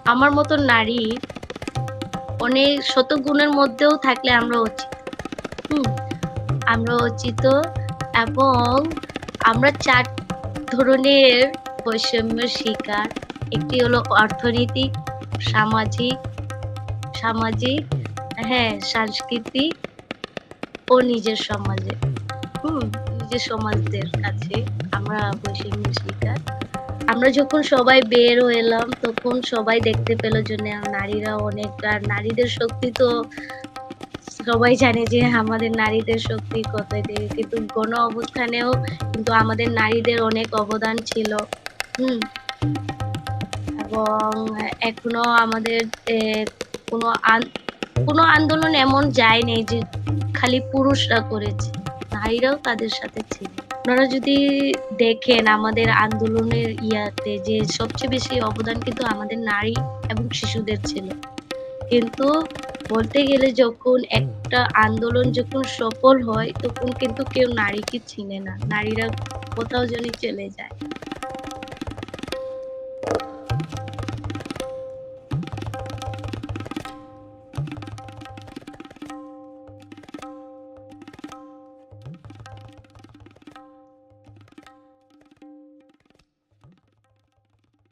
আমার মতো নারী অনেক শত গুণের মধ্যেও থাকলে আমরা উচিত। হুম? আমরা অর্জিত এবং আমরা ৪ ধরনের বৈষম্যের শিকার। একটি হলো অর্থনৈতিক, সামাজিক সামাজিক হ্যাঁ, সাংস্কৃতিক ও নিজের সমাজে। হুম? নিজের সমাজদের কাছে আমরা বৈষম্যের শিকার। আমরা যখন সবাই বের হলাম তখন সবাই দেখতে পেল যে না নারীরা অনেক আর নারীদের শক্তি তো সবাই জানে যে আমাদের নারীদের শক্তি কোথায় থেকে কিন্তু গণ অভ্যুত্থানেও কিন্তু আমাদের নারীদের অনেক অবদান ছিল। হুম? এবং এখনো আমাদের এ কোনো আন কোনো আন্দোলন এমন যায়নি যে খালি পুরুষরা করেছে। নারীরাও তাদের সাথে ছিল। আপনারা যদি দেখেন আমাদের আন্দোলনের ইয়াতে যে সবচেয়ে বেশি অবদান কিন্তু আমাদের নারী এবং শিশুদের ছিল। কিন্তু বলতে গেলে যখন একটা আন্দোলন যখন সফল হয় তখন কিন্তু কেউ নারীকে চিনে না। নারীরা কোথাও জানি চলে যায়।